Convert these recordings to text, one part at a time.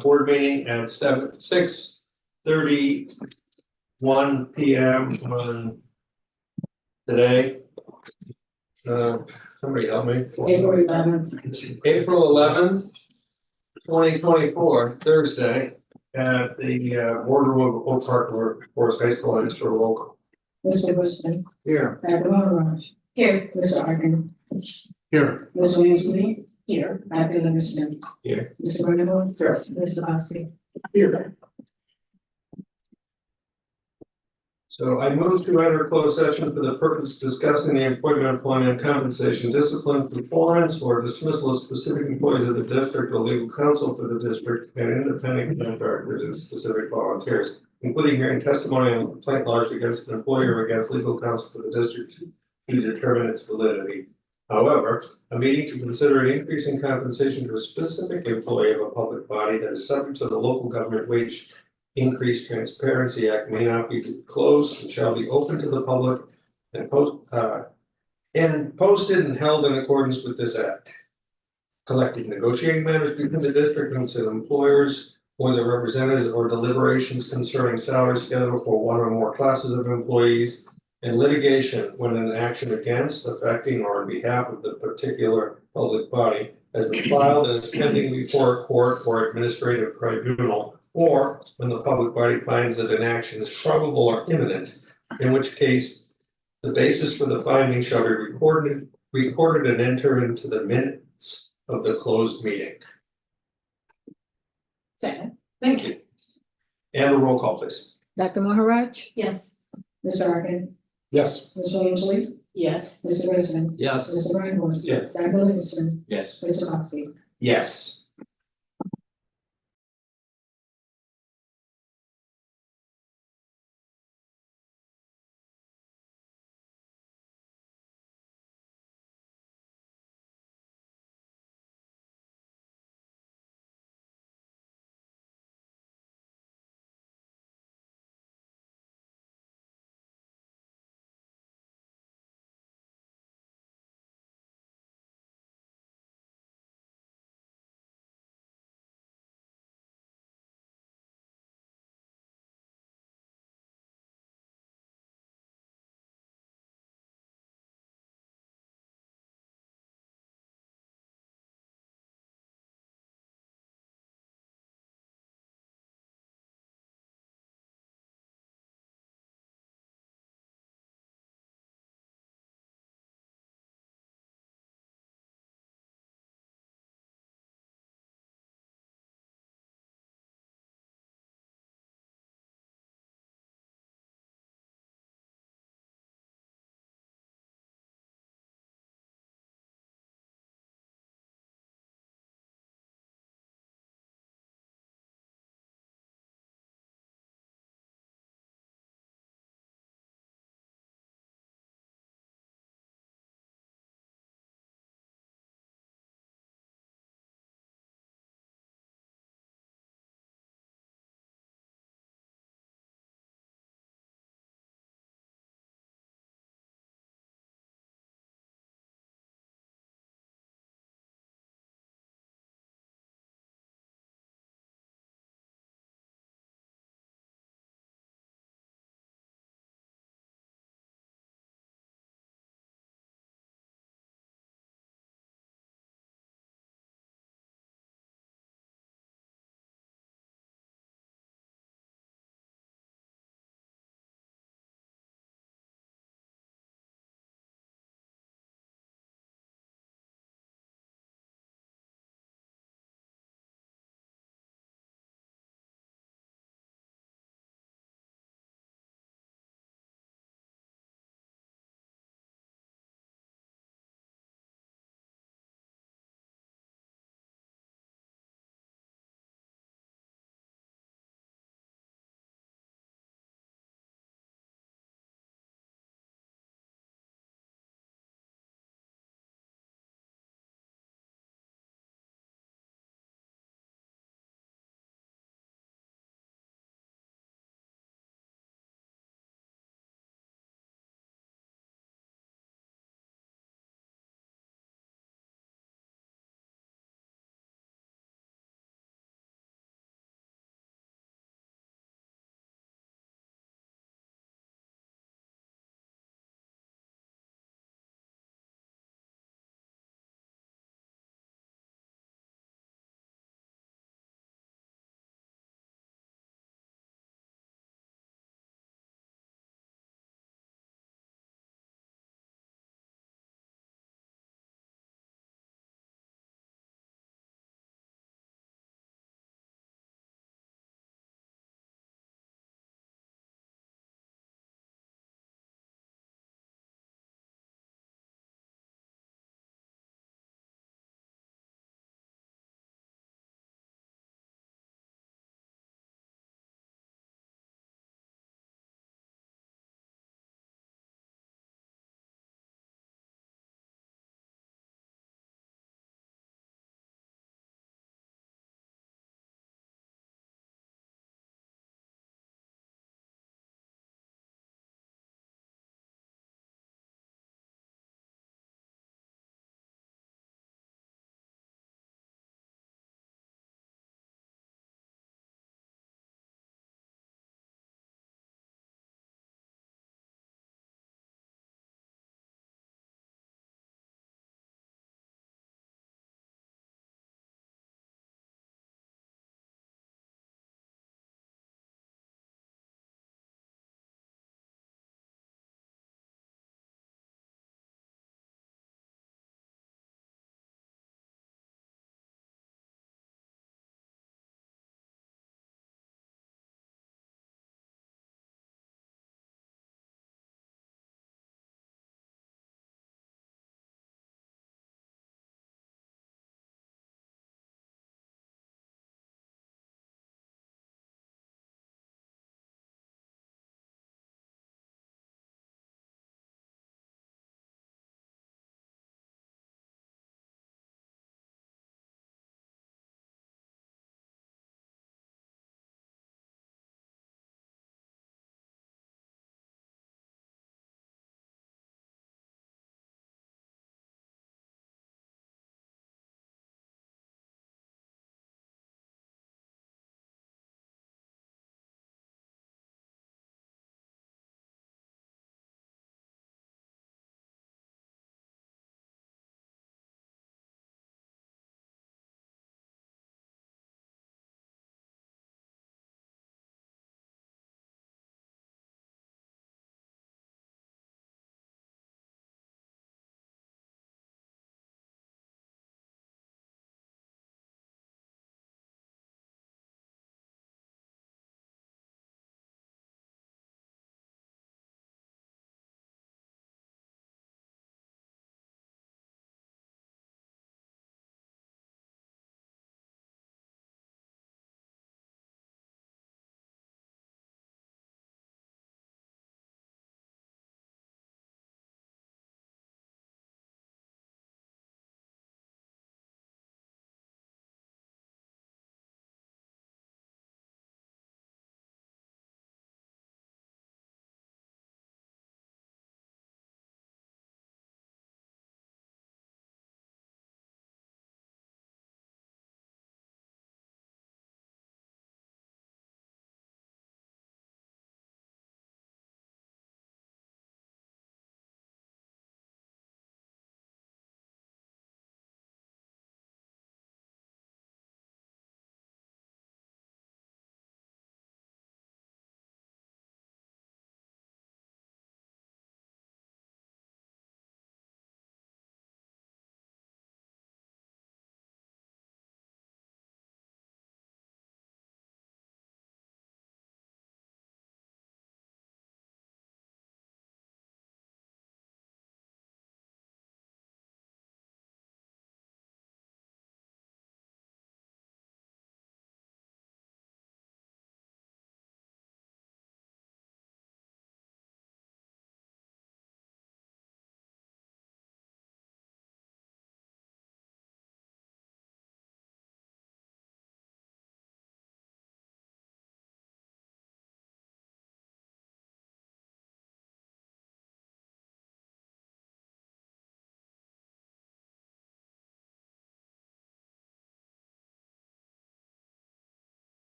board meeting at 6:31 p.m. on today. Somebody help me. April 11th. April 11th, 2024, Thursday, at the boardroom of Oak Park Forest High School, and it's for local. Mr. Westman. Here. Dr. Maharaj. Here. Mr. Arkin. Here. Ms. Williams-Lee. Here. Dr. Livingston. Here. Mr. Bernard. Here. Mr. Bossy. Here. So I move to enter closed session for the purpose of discussing the employment, compensation, discipline, performance, or dismissal of specific employees of the district or legal counsel for the district and independent contractors and specific volunteers, including hearing testimony on a complaint lodged against an employer or against legal counsel for the district to determine its validity. However, a meeting to consider an increase in compensation to a specific employee of a public body that is subject to the Local Government Wage Increase Transparency Act may not be closed and shall be open to the public and posted and held in accordance with this act. Collective negotiating matters between the district and its employers or their representatives, or deliberations concerning salary schedule for one or more classes of employees, and litigation when an action against, affecting, or on behalf of the particular public body has been filed and is pending before a court or administrative tribunal, or when the public body finds that an action is probable or imminent, in which case the basis for the finding shall be recorded and enter into the minutes of the closed meeting. Second. Thank you. And a roll call, please. Dr. Maharaj. Yes. Mr. Arkin. Yes. Ms. Williams-Lee. Yes. Mr. Westman. Yes. Mr. Bernard. Yes. Dr. Livingston. Yes. Mr. Bossy. Yes.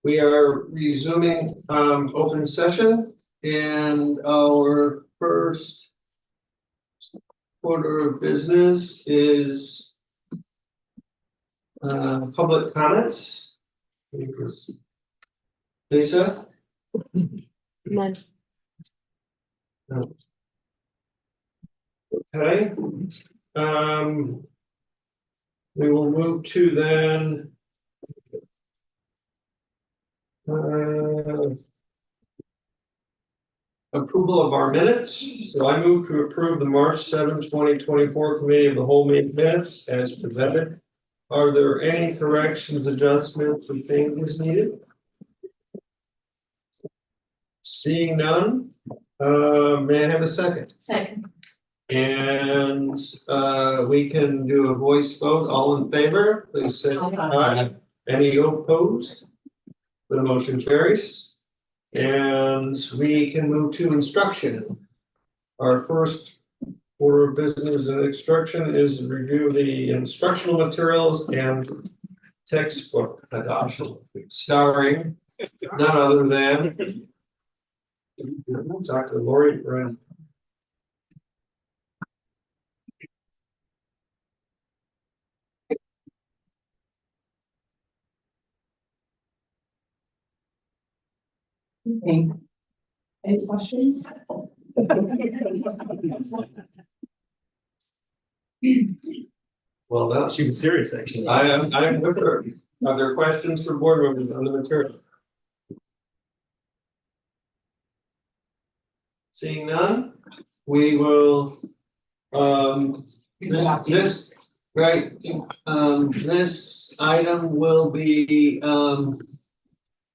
We are resuming open session, and our first order of business is public comments. Lisa? None. Okay. We will move to then approval of our minutes. So I move to approve the March 7, 2024 Committee of the Whole minutes as presented. Are there any corrections, adjustments, or changes needed? Seeing none, may I have a second? Second. And we can do a voice vote. All in favor, please say aye. Any opposed? The motion carries. And we can move to instruction. Our first order of business and instruction is review the instructional materials and textbook adoption, starring none other than Dr. Lori Brand. Okay. Any questions? Well, that's She was serious, actually. I'm with her. Are there questions for board members on the material? Seeing none, we will this right, this item will be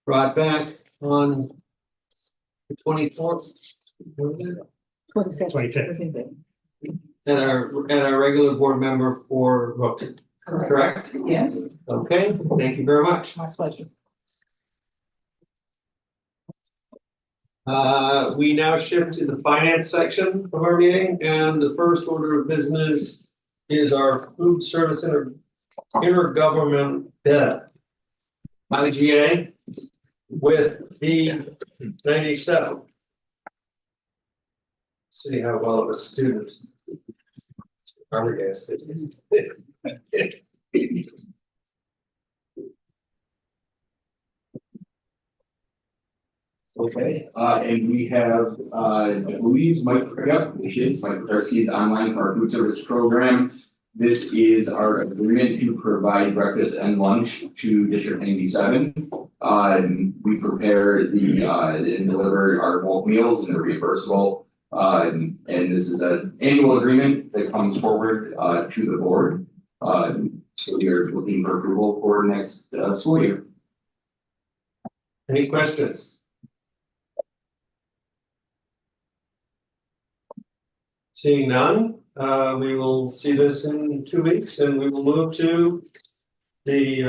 brought back on the 24th. 25th. At our regular board member for vote, correct? Yes. Okay, thank you very much. My pleasure. We now shift to the finance section of our meeting, and the first order of business is our food service intergovernment IGA with D97. See how well the students are guessed. Okay, and we have, I believe Mike Tarski's online for our food service program. This is our agreement to provide breakfast and lunch to District 97. We prepare the, and deliver our bulk meals and they're reimbursable. And this is an annual agreement that comes forward, to the board. So we are looking for approval for next, school year. Any questions? Seeing none, we will see this in 2 weeks and we will move to the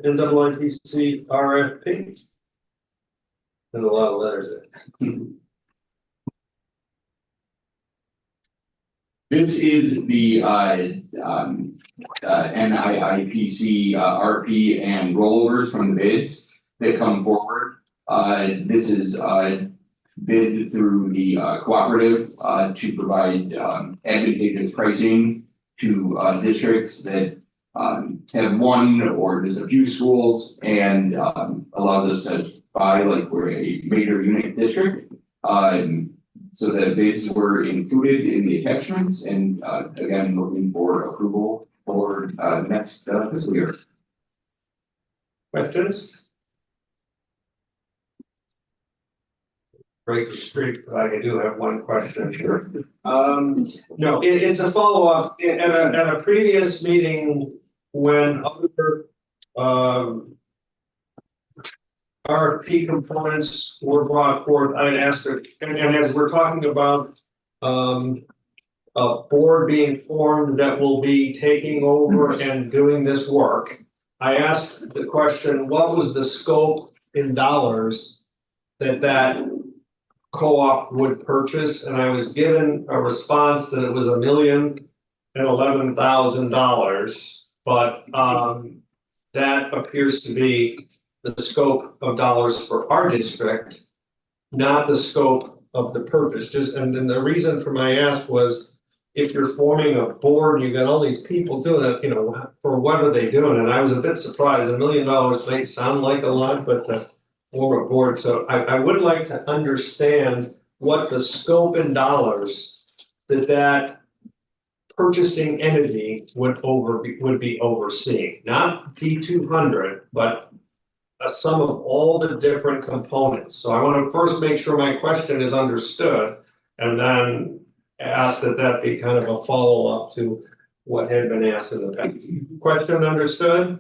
NAAPC RFP. There's a lot of letters there. This is the NIIPC RP and rollovers from the bids that come forward. This is bid through the cooperative to provide advantageous pricing to districts that have one or just a few schools and allows us to buy like we're a major unit district. So the bids were included in the attachments and again looking for approval for next fiscal year. Questions? Break the streak, but I do have one question. Sure. No, it's a follow-up at a previous meeting when other RFP components were brought forth. I asked her, and as we're talking about a board being formed that will be taking over and doing this work, I asked the question, what was the scope in dollars that co-op would purchase, and I was given a response that it was $1,011,000, but that appears to be the scope of dollars for our district, not the scope of the purpose, just, and then the reason for my ask was, if you're forming a board, you got all these people doing it, you know, for what are they doing? And I was a bit surprised, $1 million might sound like a lot, but to form a board, so I would like to understand what the scope in dollars that purchasing entity would be overseeing, not D200, but a sum of all the different components. So I want to first make sure my question is understood, and then ask that be kind of a follow-up to what had been asked in the past. Question understood?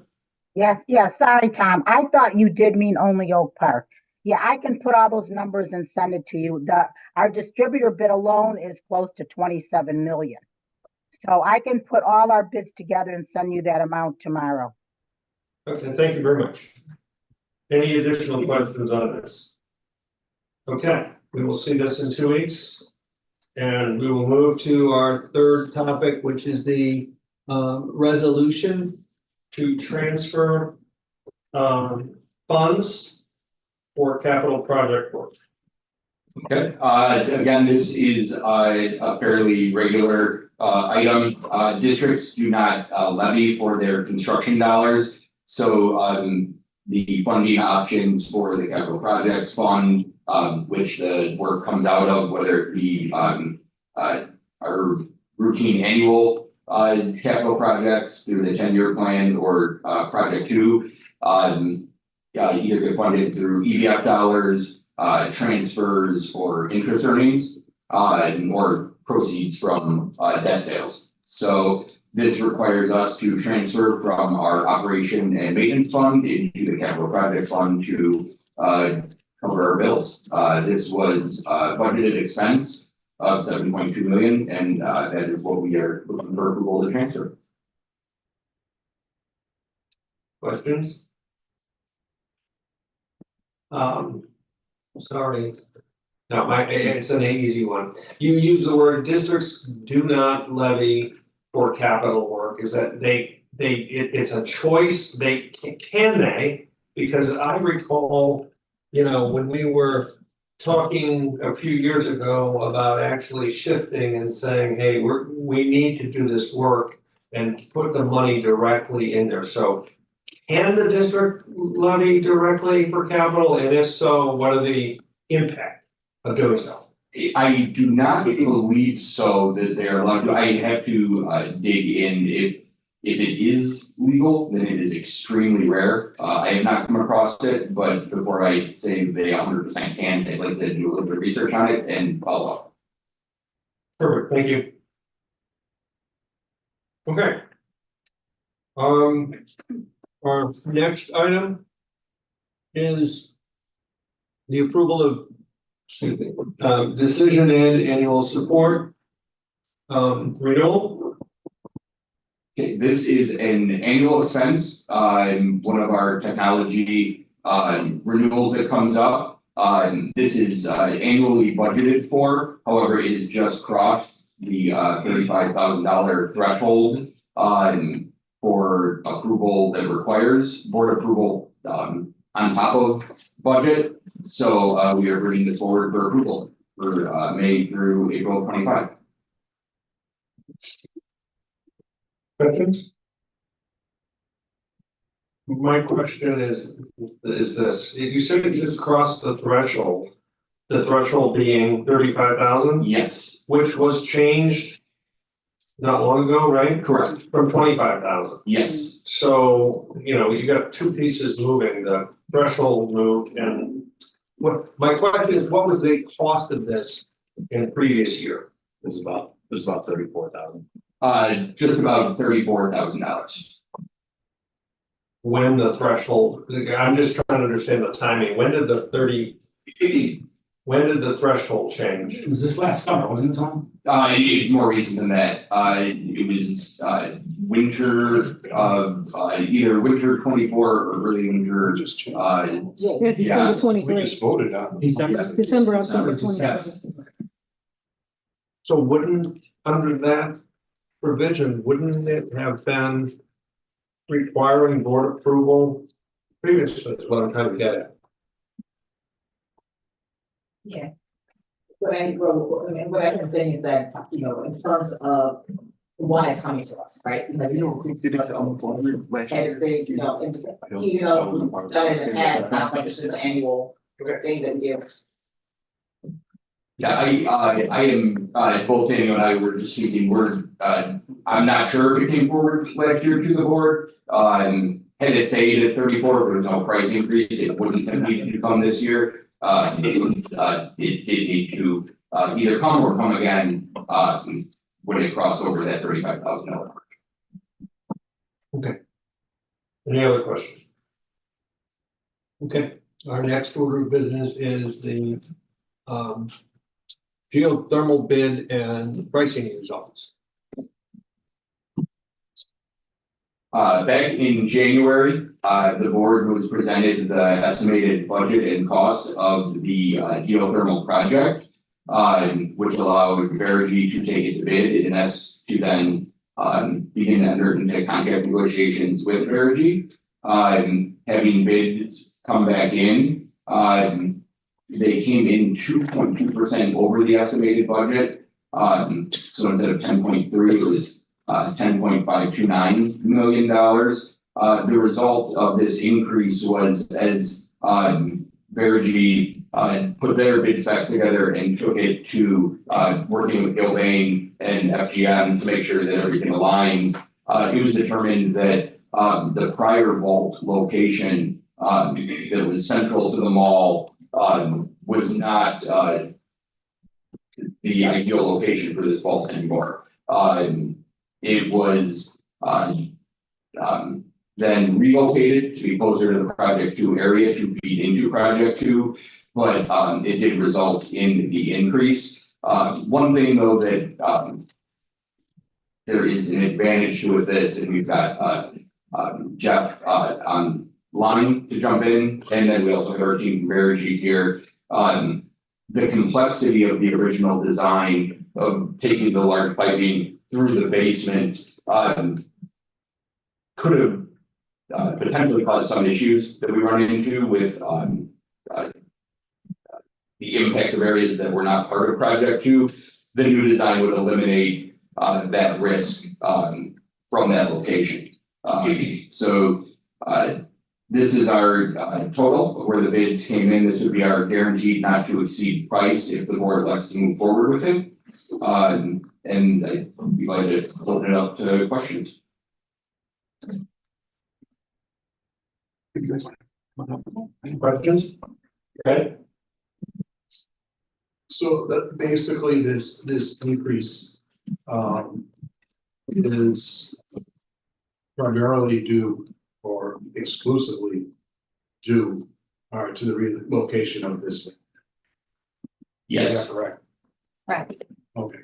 Yes, sorry, Tom. I thought you did mean only Oak Park. Yeah, I can put all those numbers and send it to you. Our distributor bid alone is close to 27 million. So I can put all our bids together and send you that amount tomorrow. Okay, thank you very much. Any additional questions on this? Okay, we will see this in 2 weeks. And we will move to our third topic, which is the resolution to transfer funds for capital project work. Okay, again, this is a fairly regular item. Districts do not levy for their construction dollars. So the funding options for the capital projects fund, which the work comes out of, whether it be our routine annual capital projects through the 10-year plan or project 2, either get funded through EDF dollars, transfers, or interest earnings, or proceeds from debt sales. So this requires us to transfer from our operation and maintenance fund into the capital projects fund to cover our bills. This was budgeted expense of 7.2 million, and that is what we are looking for approval to transfer. Questions? Sorry. No, it's an easy one. You use the word districts do not levy for capital work. Is that it's a choice? Can they? Because I recall, you know, when we were talking a few years ago about actually shifting and saying, hey, we need to do this work and put the money directly in there. So can the district levy directly for capital? And if so, what are the impact of doing so? I do not believe so that they're allowed to. I have to dig in. If it is legal, then it is extremely rare. I have not come across it, but before I say they 100% can, I'd like to do a little bit of research on it and follow up. Perfect, thank you. Okay. Our next item is the approval of, decision and annual support renewal. Okay, this is an annual expense, one of our technology renewals that comes up. This is annually budgeted for, however, it is just crossed the $35,000 threshold for approval that requires board approval on top of budget. So we are bringing this forward for approval for May through April 25. Questions? My question is this, you said you just crossed the threshold being 35,000, Yes, which was changed not long ago, right? correct. From 25,000. Yes. So, you know, you got two pieces moving, the threshold moved, and what, my question is, what was the cost of this in the previous year? It was about 34,000. Just about $34,000. When the threshold, I'm just trying to understand the timing, when did the threshold change? It was this last summer, wasn't it, Tom? It's more recent than that. It was winter of either winter 24 or early winter. Yeah, Yeah, December We 23, just voted on December. December, October December. 23. So wouldn't, under that provision, wouldn't it have been requiring board approval Previous is what I'm trying to get at. Yeah. What I'm saying is that, you know, in terms of why it's coming to us, right? Because we don't see and they, you know, even though we've done it in the past, I don't think it's just an annual thing that we do. Yeah, I am, both Daniel and I were just speaking, I'm not sure if it came forward last year to the board. Had it stayed at 34, there was no price increase, it wouldn't have needed to come this year. It did need to, either come or come again, when it crossed over that $35,000. Any other questions? Okay, our next order of business is the geothermal bid and pricing results. Back in January, the board was presented the estimated budget and cost of the geothermal project. Which allowed Verigy to take it to bid and us to then begin to enter into contract negotiations with Verigy. Having bids come back in, they came in 2.2% over the estimated budget. So instead of 10.3, it was $10.529 million. The result of this increase was as Verigy put their bid specs together and took it to working with Gilbane and FGM to make sure that everything aligns. It was determined that the prior vault location that was central to the mall was not the ideal location for this vault anymore. It was then relocated to be closer to the project 2 area to feed into project 2, but it did result in the increase. One thing though that there is an advantage to with this, and we've got Jeff on line to jump in, and then we also have our team from Verigy here. The complexity of the original design of taking the large piping through the basement could have potentially caused some issues that we run into with the impact of areas that were not part of project 2. The new design would eliminate that risk from that location. So this is our total of where the bids came in. This would be our guaranteed not to exceed price if the board elects to move forward with it. And I'd be glad to open it up to questions. Questions? Okay, So that basically this increase is primarily due or exclusively due to the relocation of this. Yes. Is that correct? Right. Okay.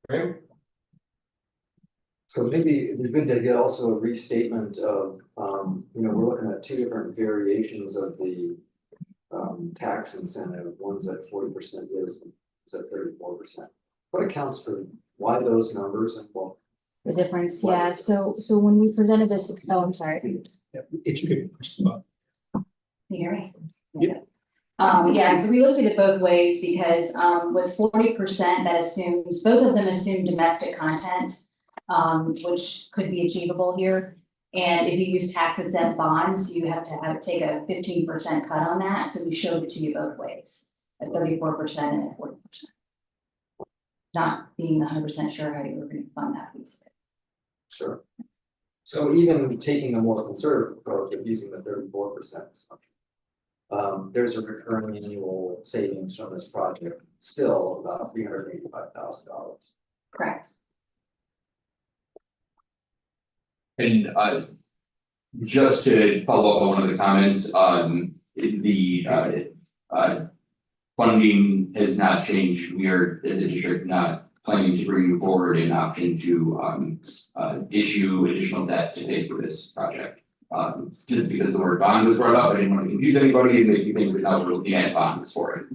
okay, So maybe it'd be good to get also a restatement of, you know, we're looking at 2 different variations of the. Tax incentive, one's at 40%, the other's at 34%. What accounts for why those numbers and what? The difference, What yeah, is so when we presented this, oh, I'm sorry. If you could push the button. Can you hear me? Yep. Yeah, so we looked at it both ways because, with 40%, that assumes, both of them assume domestic content, which could be achievable here. And if you use tax exempt bonds, you have to take a 15% cut on that, so we showed it to you both ways, at 34% and at 40%. Not being 100% sure how you were gonna fund that piece. Sure. So even taking a more conservative approach of using the 34% assumption. There's a recurring annual savings from this project, still about $385,000. Correct. And just to follow up on one of the comments, the funding has not changed. We are, as a district, not planning to bring forward an option to issue additional debt to pay for this project. It's just because the word bond was brought up. I didn't want to confuse anybody and make you think that now we're looking at bonds for it.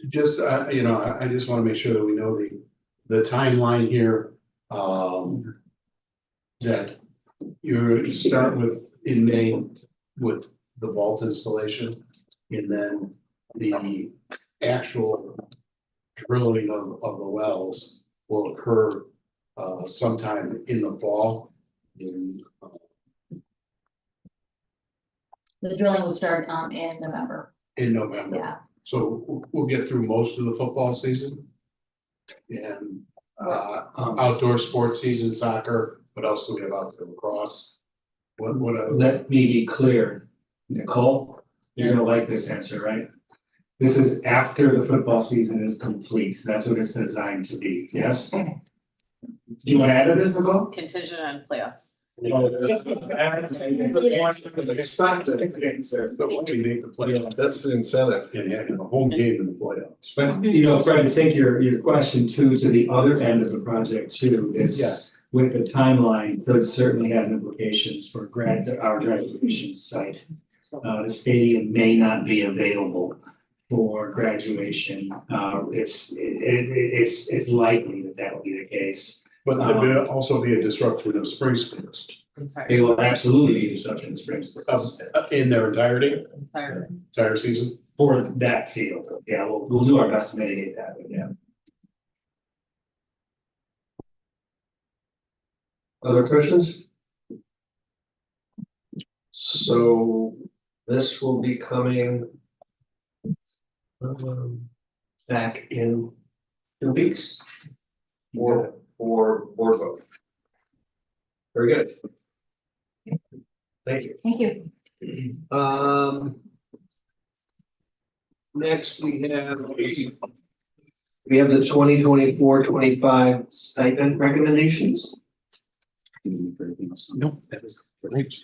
Just, I just wanna make sure that we know the timeline here, that you start with in May with the vault installation, and then the actual drilling of the wells will occur sometime in the fall. The drilling would start in November, In November. yeah. So we'll get through most of the football season. And outdoor sports season, soccer, what else do we have out there, lacrosse? Let me be clear, Nicole, you're gonna like this answer, right? This is after the football season is complete, that's what it's designed to be, yes? Do you wanna add to this, Nicole? Contingent on playoffs. That's the incentive. And a home game in the playoffs. But, you know, Fred, to take your question too, to the other end of the project too, this. Yes. With the timeline, could certainly have implications for our graduation site. The stadium may not be available for graduation. It's likely that will be the case. But there will also be a disruption of spring sports. It will absolutely be disruption in spring sports In their entirety, Entirely. entire season. for that field. Yeah, we'll do our best to mitigate that, but yeah. Other questions? So this will be coming back in 2 weeks or board vote. Very good. Thank you. Thank you. Next we have the 2024-25 stipend recommendations. No, that is great.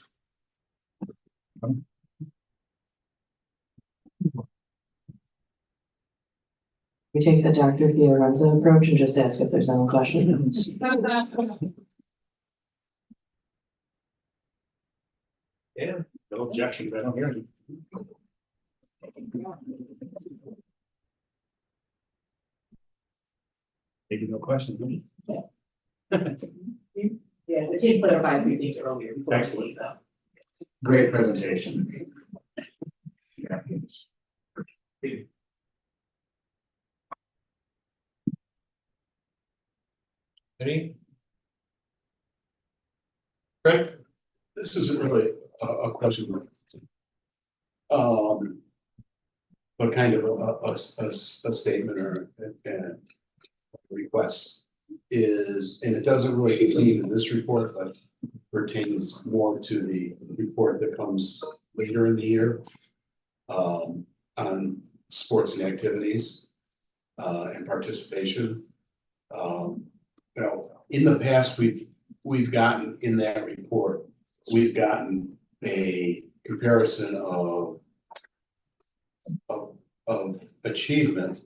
We take the Dr. Fiorenza approach and just ask if there's any questions. Yeah. No objections, I don't hear any. Maybe no questions. Yeah, we did clarify a few things earlier. Excellent. Great presentation. Yeah. Any? Right? This isn't really a question. But kind of a statement or a request is, and it doesn't really pertain to this report, but pertains more to the report that comes later in the year. On sports and activities, and participation. In the past, we've gotten in that report, we've gotten a comparison of achievement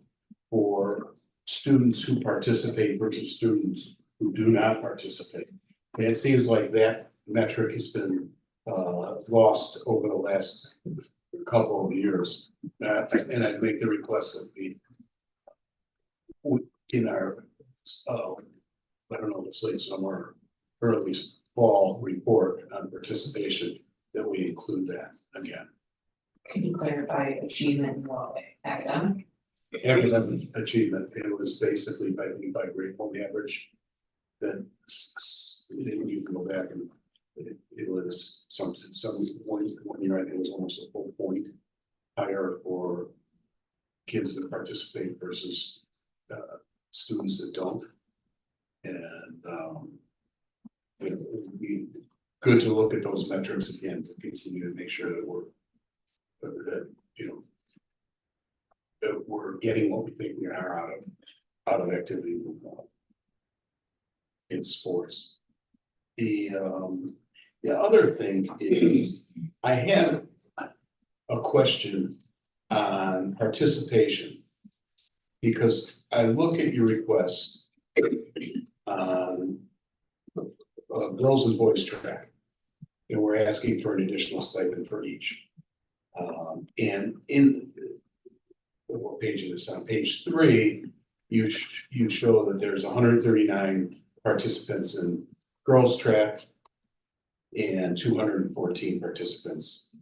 for students who participate versus students who do not participate. And it seems like that metric has been lost over the last couple of years. And I make the request that we in our I don't know, let's say somewhere early fall report on participation, that we include that again. Can you clarify achievement in what way? Academic? Academic achievement, it was basically by grade point average. Then you can go back and it was some one year, I think it was almost a full point higher for kids that participate versus students that don't. And it would be good to look at those metrics again to continue to make sure that we're getting what we think we are out of activity in sports. The other thing is, I had a question on participation, because I look at your request on girls and boys track, and we're asking for an additional stipend for each. And what page is this on? Page 3, you show that there's 139 participants in girls track and 214 participants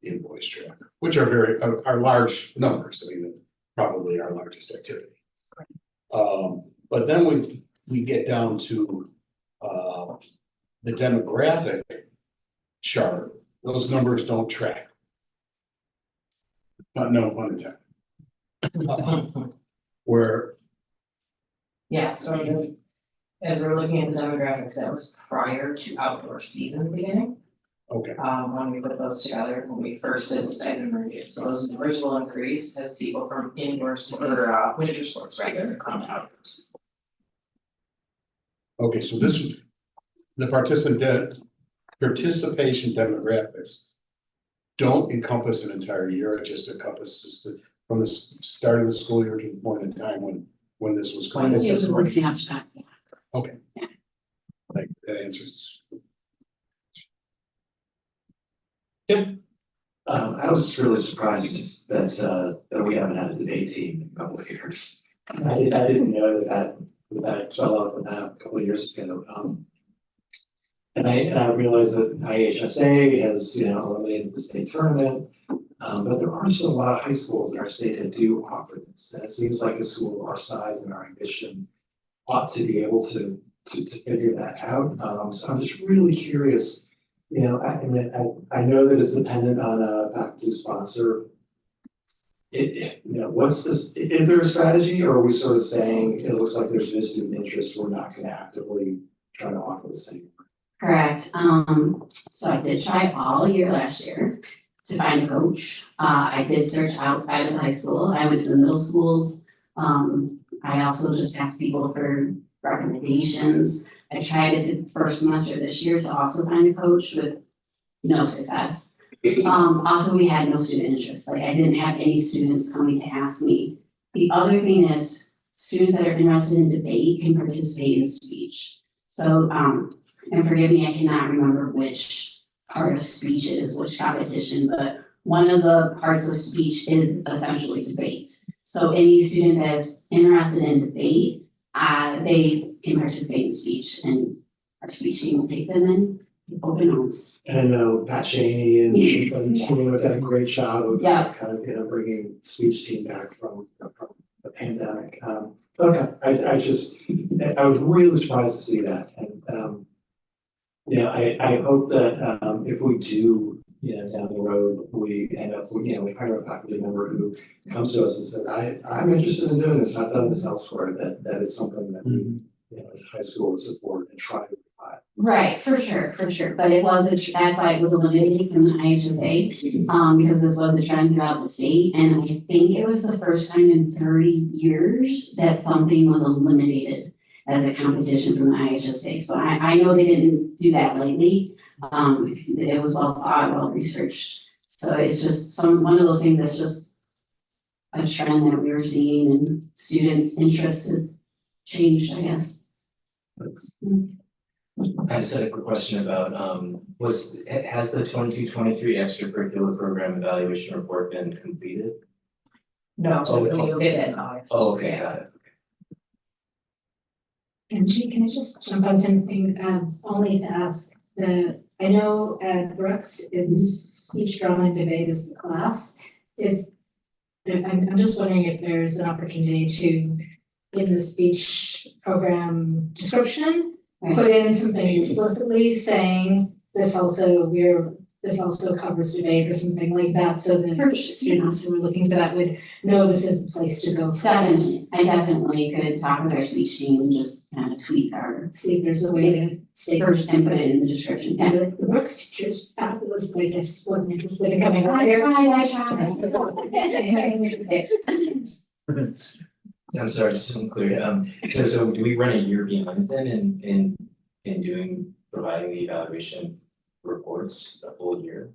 in boys track, which are large numbers. I mean, probably our largest activity. But then we get down to the demographic chart. Those numbers don't track. No pun intended. Where, Yes, so as we're looking at the demographics, that was prior to outdoor season beginning. okay, When we put those together, when we first did the stipend review, so those numbers will increase as people from indoor or winter sports rather come outdoors. okay, so the participation demographics don't encompass an entire year, it just encompasses from the start of the school year to the point in time when this was When this created. was snapshot. Okay. Like, that answers. I was really surprised that we haven't had a debate team in a couple of years. I didn't know that fell out of that a couple of years ago. And I realized that IHSA has, eliminated the state tournament. But there are still a lot of high schools in our state that do offer this. And it seems like a school of our size and our ambition ought to be able to figure that out. So I'm just really curious, I know that it's dependent on a faculty sponsor. What's this, is there a strategy, or are we sort of saying, it looks like there's no student interest, we're not gonna actively try to offer the same? Correct. So I did try all year last year to find a coach. I did search outside of the high school. I went to the middle schools. I also just asked people for recommendations. I tried it the first semester this year to also find a coach with no success. Also, we had no student interest. Like, I didn't have any students coming to ask me. The other thing is, students that are interested in debate can participate in speech. So, and forgive me, I cannot remember which part of speech it is, which competition, but one of the parts of speech is essentially debate. So any student that's interested in debate, they can participate in speech, and our speech team will take them in open arms. And I know Pat Cheney and the team have done a great job of Yeah. kind of, bringing speech team back from the pandemic. Okay, I was really surprised to see that. And, I hope that, if we do, down the road, we end up, we hire a faculty member who comes to us and says, I'm interested in doing this, I've done this elsewhere, that is something that we, as a high school would support and try to provide. Right, for sure, but it was that's why it was eliminated from the IHSA, because this was a trend throughout the state, and I think it was the first time in 30 years that something was eliminated as a competition from the IHSA. So I know they didn't do that lightly. It was well thought, well researched. So it's just one of those things that's just a trend that we were seeing, and students' interest has changed, I guess. I just had a quick question about, has the 22-23 extracurricular program evaluation report been completed? No, so Oh, you'll get that in August. Oh, okay, got it. And G, can I just jump on something, only to ask I know at Brooks, it's speech, drama, and debate is the class. I'm just wondering if there's an opportunity to, in the speech program description, put in something explicitly saying this also covers debate or something like that, so that students who are looking for that would know this is the place to go. Definitely, I definitely could talk with our speech team and just kind of tweak our See if there's a way to stay. first and put it in the description. And the Brooks teachers fabulously just wasn't interested in coming over here. I tried. I'm sorry, just so clear. So do we run a year behind then in providing the evaluation reports a full year?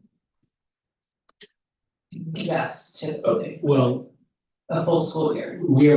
Yes, to Okay, well, a full school year. we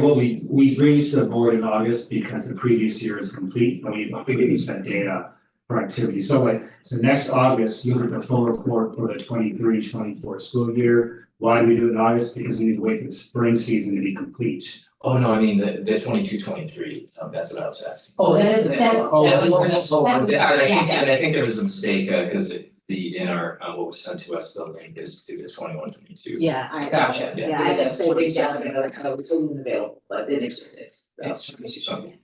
bring it to the board in August because the previous year is complete, and we use that data for activity. So next August, you'll get the full report for the 23-24 school year. Why do we do it in August? Because we need to wait for the spring season to be complete. Oh, no, I mean, the 22-23. That's what I was asking. Oh, that is. That's- Oh, that was- and I think there was a mistake, cause in our, what was sent to us, the link is to the 21-22. Yeah, I. Gotcha. Yeah. Yeah, I didn't say reach out, I mean, like, I was available, but it is, it's. Okay.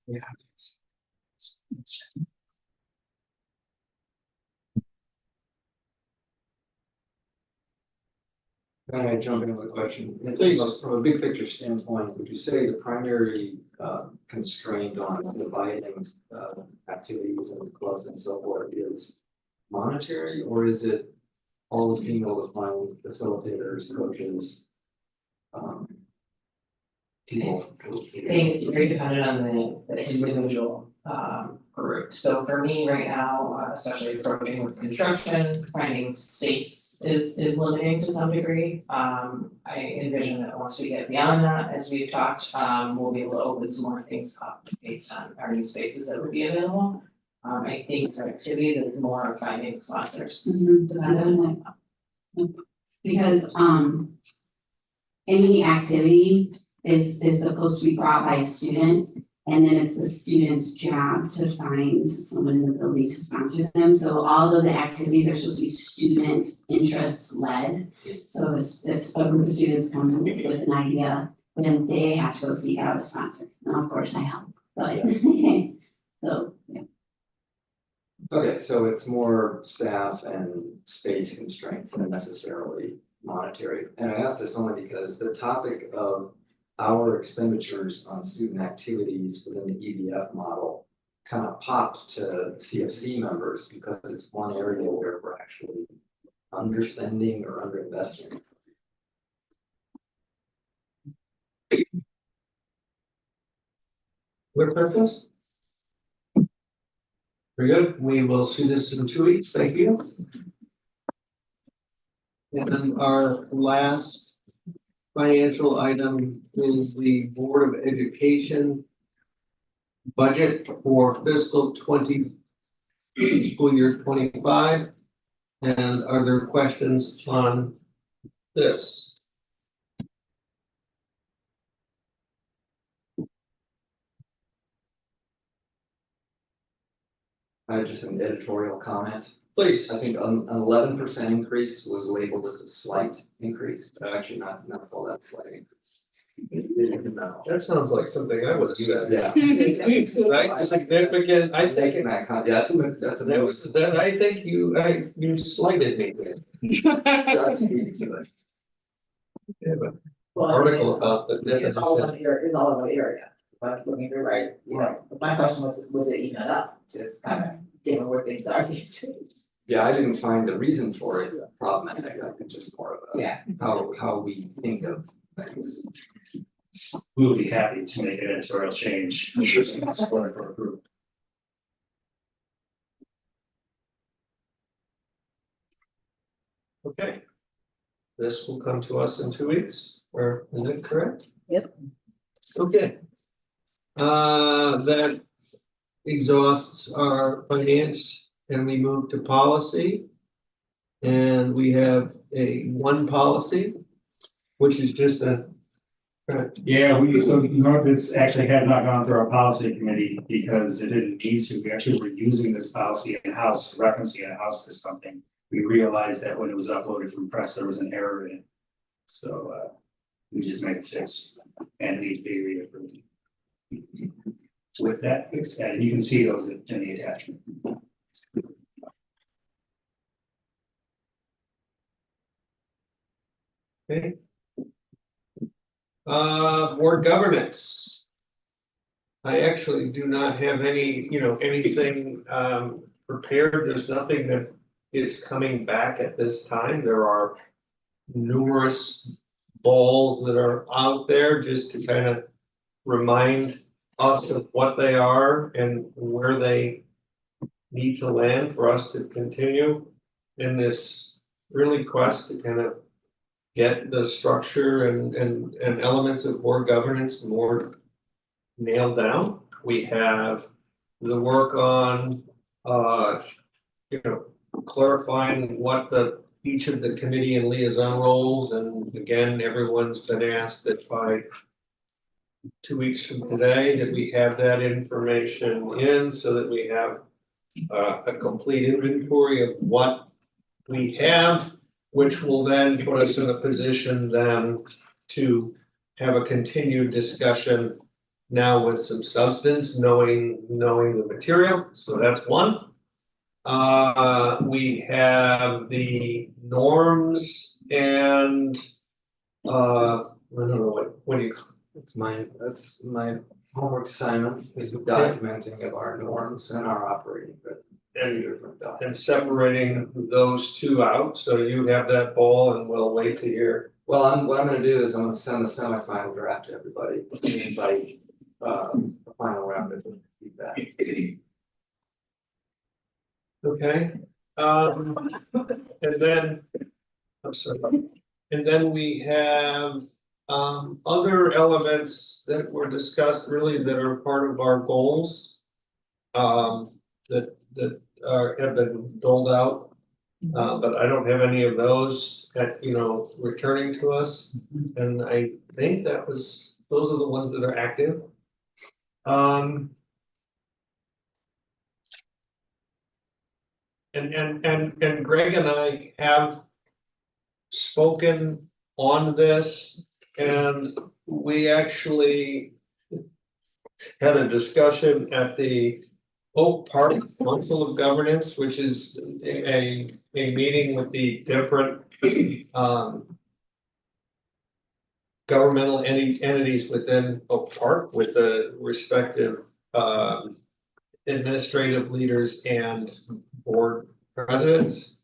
Yeah. Can I jump in with a question? Please. From a big picture standpoint, would you say the primary constraint on dividing activities and clubs and so forth is monetary, or is it always being able to find facilitators, coaches? People. I think it's very dependent on the individual group. So for me right now, especially approaching with construction, finding space is limiting to some degree. I envision that once we get beyond that, as we've talked, we'll be able to open some more things up based on our new spaces that would be available. I think for activities, it's more of finding sponsors. Because any activity is supposed to be brought by a student. And then it's the student's job to find someone in the building to sponsor them. So all of the activities are supposed to be student interest led. So if a group of students come with an idea, then they have to go seek out a sponsor. Now, of course, I help, but so, yeah. Okay, so it's more staff and space constraints than necessarily monetary. And I ask this only because the topic of our expenditures on student activities within the EDF model kind of popped to CFC members because it's one area where we're actually underspending or underinvesting. Clear purpose? Very good, we will see this in 2 weeks, thank you. And then our last financial item is the Board of Education budget for fiscal school year 25. And are there questions on this? Just an editorial comment. Please. I think an 11% increase was labeled as a slight increase, but actually not all that slight increase. That sounds like something I would have said. Yeah. Right, significant, I think, Taking that yeah, that's a that was, that, I think you slighted me. Yeah, but article about the. It's all one area, it's all one area, but looking through, right, you know, my question was it even enough, just kind of given where things are these days. Yeah, I didn't find the reason for it problematic, I think just more of a Yeah. how we think of things. We will be happy to make an editorial change. For our group. Okay. This will come to us in 2 weeks, or is it correct? Yep. Okay. That exhausts our finance and we move to policy. And we have one policy, which is just a. Yeah, this actually has not gone through our policy committee because it didn't need to. We actually were using this policy in-house, referencing in-house for something. We realized that when it was uploaded from press, there was an error in it. So we just made a fix and it needs to be reapproved. With that fix, and you can see those in the attachment. Okay. Board governance. I actually do not have anything prepared. There's nothing that is coming back at this time. There are numerous balls that are out there just to kind of remind us of what they are and where they need to land for us to continue in this really quest to kind of get the structure and elements of board governance more nailed down. We have the work on clarifying what the each of the committee and liaison roles, and again, everyone's been asked that by 2 weeks from today, that we have that information in, so that we have a complete inventory of what we have, which will then put us in a position then to have a continued discussion now with some substance, knowing the material, so that's one. We have the norms and, I don't know, what do you, That's my homework assignment, is the documenting of our norms and our operating, but. and separating those two out, so you have that ball and we'll wait to hear. Well, what I'm gonna do is I'm gonna send the semifinal draft to everybody, and invite, the final round of feedback. Okay, and then, I'm sorry, and then we have other elements that were discussed really that are part of our goals. That have been doled out, but I don't have any of those returning to us, and I think those are the ones that are active. And Greg and I have spoken on this, and we actually had a discussion at the Oak Park Council of Governance, which is a meeting with the different governmental entities within Oak Park, with the respective administrative leaders and board presidents.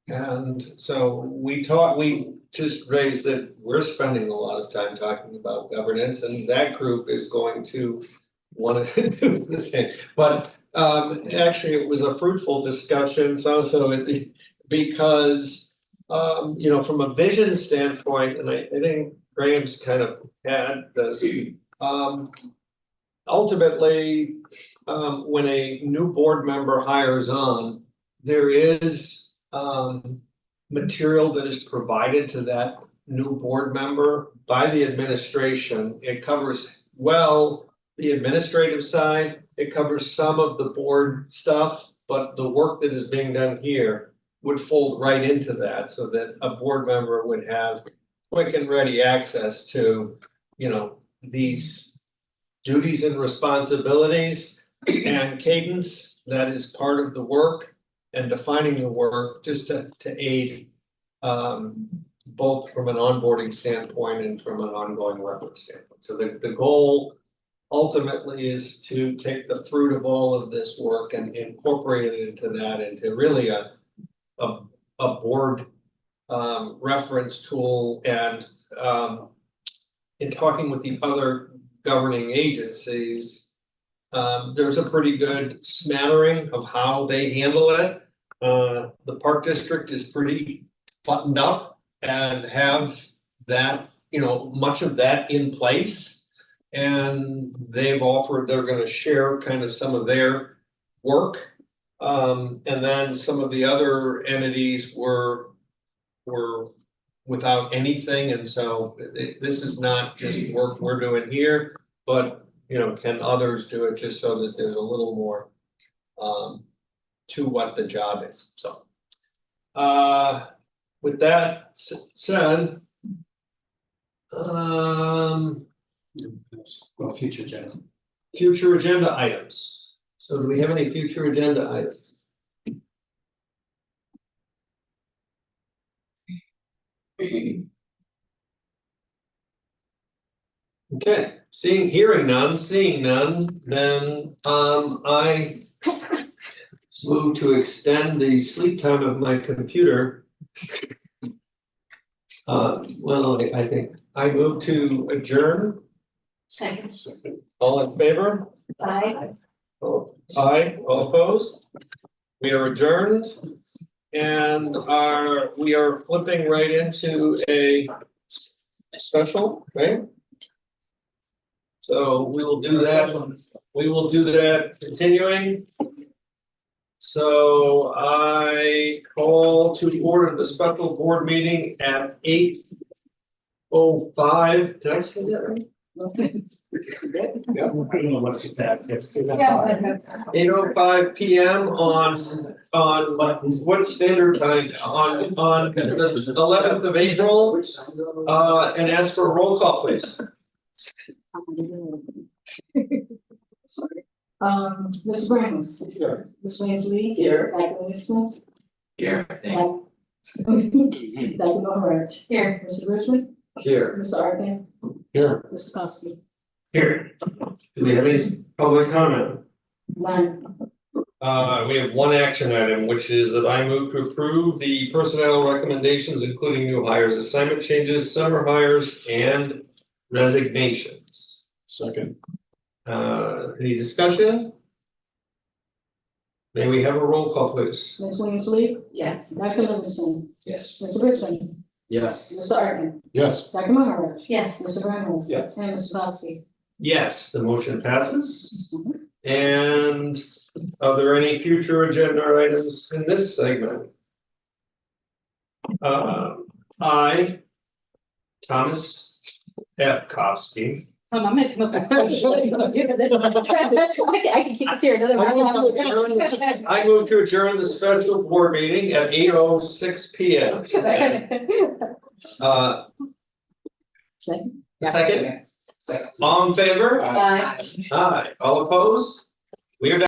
And so we just raised that we're spending a lot of time talking about governance, and that group is going to want to do the same. But actually, it was a fruitful discussion, because from a vision standpoint, and I think Graham's kind of had this. Ultimately, when a new board member hires on, there is material that is provided to that new board member by the administration. It covers the administrative side, it covers some of the board stuff, but the work that is being done here would fold right into that, so that a board member would have quick and ready access to, these duties and responsibilities and cadence that is part of the work, and defining the work just to aid both from an onboarding standpoint and from an ongoing reference standpoint. So the goal ultimately is to take the fruit of all of this work and incorporate it into that, into really a board reference tool, and in talking with the other governing agencies, there's a pretty good smattering of how they handle it. The Park District is pretty buttoned up and have that, much of that in place. And they've offered they're going to share kind of some of their work. And then some of the other entities were without anything. And so this is not just work we're doing here, but can others do it, just so that there's a little more to what the job is. So with that said, future agenda items. So do we have any future agenda items? Okay, hearing none, seeing none, then I move to extend the sleep time of my computer. I think I move to adjourn. Second. All in favor? Aye. Aye, all opposed? We are adjourned, and we are flipping right into a special, right? So we will do that continuing. So I call to order the special board meeting at 8:05. Did I say that right? Yeah, I don't know what's that, it's too. 8:05 PM on what standard time? On the 11th of April. And ask for a roll call, please. Mr. Branners. Here. Ms. Winsley. Here. Dr. Wilson. Here, I think. Dr. Maharaj. Here. Mr. Richmond. Here. Mr. Arkin. Here. Mr. Costi. Here. Do we have any public comment? None. We have one action item, which is that I move to approve the personnel recommendations, including new hires, assignment changes, summer hires, and resignations. Second. Any discussion? May we have a roll call, please? Ms. Winsley. Yes. Dr. Livingston. Yes. Mr. Richmond. Yes. Mr. Arkin. Yes. Dr. Maharaj. Yes. Mr. Branners. Yes. And Mr. Costi. Yes, the motion passes. And are there any future agenda items in this segment? I, Thomas F. Kopstein. I'm gonna come up with a question. I can keep this here another round. I move to adjourn the special board meeting at 8:06 PM. Second. Second, all in favor? Bye. Aye, all opposed? We are done.